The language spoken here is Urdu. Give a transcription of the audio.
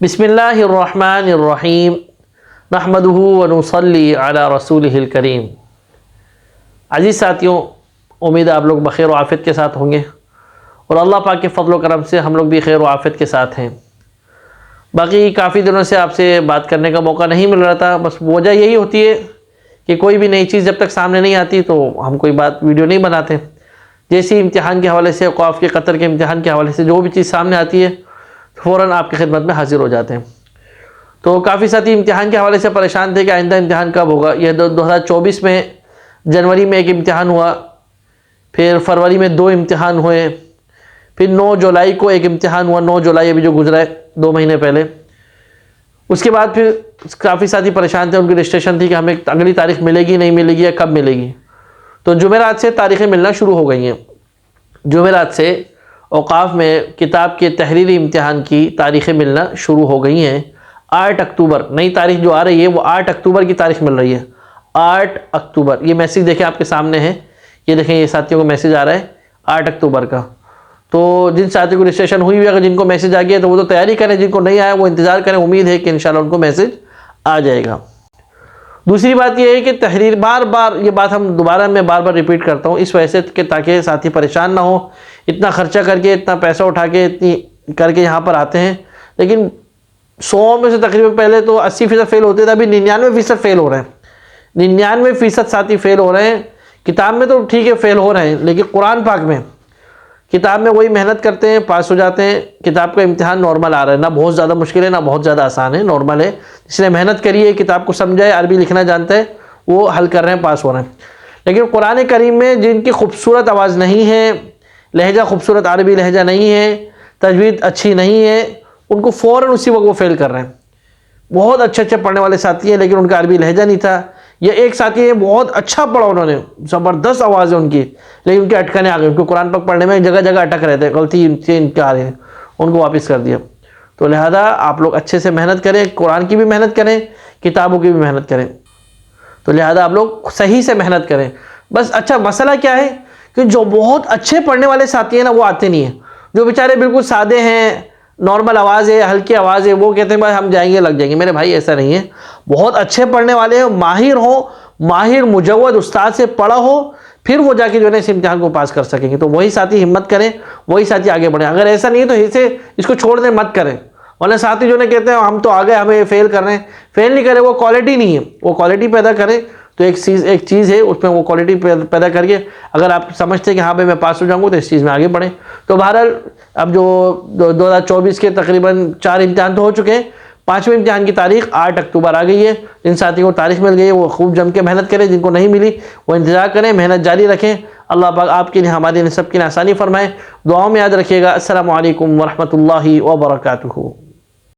بسم اللہ الرحمن الرحیم نحمدہ ونصلی علی رسولہ الکریم۔ عزیز ساتھیوں، امید ہے آپ لوگ بخیر و عافیت کے ساتھ ہوں گے اور اللہ پاک کے فضل و کرم سے ہم لوگ بھی خیر و عافیت کے ساتھ ہیں۔ باقی کافی دنوں سے آپ سے بات کرنے کا موقع نہیں مل رہا تھا، بس وجہ یہی ہوتی ہے کہ کوئی بھی نئی چیز جب تک سامنے نہیں آتی تو ہم کوئی ویڈیو نہیں بناتے۔ جیسے امتحان کے حوالے سے، اوقاف کے قطر کے امتحان کے حوالے سے جو بھی چیز سامنے آتی ہے فوراً آپ کی خدمت میں حاضر ہو جاتے ہیں۔ تو کافی ساتھی امتحان کے حوالے سے پریشان تھے کہ آئندہ امتحان کب ہوگا۔ یہ 2024 میں جنوری میں ایک امتحان ہوا، پھر فروری میں 2 امتحان ہوئے، پھر 9 جولائی کو ایک امتحان ہوا، 9 جولائی ابھی جو گزرا ہے 2 مہینے پہلے۔ اس کے بعد پھر کافی ساتھی پریشان تھے، ان کی رجسٹریشن تھی کہ ہمیں اگلی تاریخ ملے گی نہیں ملے گی یا کب ملے گی۔ تو جمعرات سے تاریخیں ملنا شروع ہو گئی ہیں۔ جمعرات سے اوقاف میں کتاب کے تحریری امتحان کی تاریخیں ملنا شروع ہو گئی ہیں۔ 8 اکتوبر نئی تاریخ جو آ رہی ہے وہ 8 اکتوبر کی تاریخ مل رہی ہے۔ 8 اکتوبر یہ میسیج دیکھیں آپ کے سامنے ہے، یہ دیکھیں یہ ساتھیوں کو میسیج آ رہا ہے 8 اکتوبر کا۔ تو جن ساتھیوں کو رجسٹریشن ہوئی ہوئی، اگر جن کو میسیج آ گیا تو وہ تو تیاری کریں، جن کو نہیں آیا وہ انتظار کریں، امید ہے کہ انشاءاللہ ان کو میسیج آ جائے گا۔ دوسری بات یہ ہے کہ تحریر بار بار یہ بات میں بار بار ریپیٹ کرتا ہوں اس وجہ سے کہ تاکہ ساتھی پریشان نہ ہو۔ اتنا خرچہ کر کے، اتنا پیسہ اٹھا کے، اتنی کر کے یہاں پر آتے ہیں، لیکن 100 میں سے تقریباً پہلے تو 80% فیل ہوتے تھے، ابھی 99% فیل ہو رہے ہیں۔ 99% ساتھی فیل ہو رہے ہیں۔ کتاب میں تو ٹھیک ہے فیل ہو رہے ہیں، لیکن قرآن پاک میں، کتاب میں وہی محنت کرتے ہیں پاس ہو جاتے ہیں۔ کتاب کا امتحان نارمل آ رہا ہے، نہ بہت زیادہ مشکل ہے نہ بہت زیادہ آسان ہے، نارمل ہے۔ جس نے محنت کری ہے، کتاب کو سمجھا ہے، عربی لکھنا جانتا ہے، وہ حل کر رہے ہیں، پاس ہو رہے ہیں۔ لیکن قرآن کریم میں جن کی خوبصورت آواز نہیں ہے، لہجہ خوبصورت عربی لہجہ نہیں ہے، تجوید اچھی نہیں ہے، ان کو فوراً اسی وقت وہ فیل کر رہے ہیں۔ بہت اچھے پڑھنے والے ساتھی ہیں لیکن ان کا عربی لہجہ نہیں تھا، یا ایک ساتھی ہے بہت اچھا پڑھا، انہوں نے زبردست آواز ہے ان کی، لیکن ان کے اٹکنے آ گئے، ان کو قرآن پاک پڑھنے میں جگہ جگہ اٹک رہتے ہیں، غلطی ان کے آ رہے ہیں، ان کو واپس کر دیا۔ تو لہذا آپ لوگ اچھے سے محنت کریں، قرآن کی بھی محنت کریں، کتابوں کی بھی محنت کریں۔ تو لہذا آپ لوگ صحیح سے محنت کریں۔ بس اچھا مسئلہ کیا ہے کہ جو بہت اچھے پڑھنے والے ساتھی ہیں نا وہ آتے نہیں ہیں، جو بیچارے بالکل سادے ہیں، نارمل آواز ہے، ہلکی آواز ہے، وہ کہتے ہیں بھائی ہم جائیں گے لگ جائیں گے۔ میرے بھائی ایسا نہیں ہے، بہت اچھے پڑھنے والے ہیں، ماہر ہوں، ماہر مجود استاد سے پڑھا ہو، پھر وہ جا کے جو ہے اس امتحان کو پاس کر سکیں گے۔ تو وہی ساتھی ہمت کریں، وہی ساتھی آگے بڑھیں۔ اگر ایسا نہیں ہے تو اس کو چھوڑ دیں، مت کریں۔ ورنہ ساتھی جو کہتے ہیں ہم تو آگے، ہمیں فیل کر رہے ہیں، فیل نہیں کریں، وہ کوالٹی نہیں ہے، وہ کوالٹی پیدا کریں۔ تو ایک چیز ہے اس میں وہ کوالٹی پیدا کر کے اگر آپ سمجھتے ہیں کہ ہاں بھائی میں پاس ہو جاؤں گا تو اس چیز میں آگے بڑھیں۔ تو بہرحال اب جو 2024 کے تقریباً 4 امتحان تو ہو چکے ہیں، 5ویں امتحان کی تاریخ 8 اکتوبر آ گئی ہے۔ جن ساتھیوں کو تاریخ مل گئی ہے وہ خوب جم کے محنت کریں، جن کو نہیں ملی وہ انتظار کریں، محنت جاری رکھیں۔ اللہ پاک آپ کے لیے، ہمارے لیے، سب کے لیے آسانی فرمائے۔ دعاؤں میں یاد رکھیے گا۔ السلام علیکم ورحمۃ اللہ وبرکاتہ۔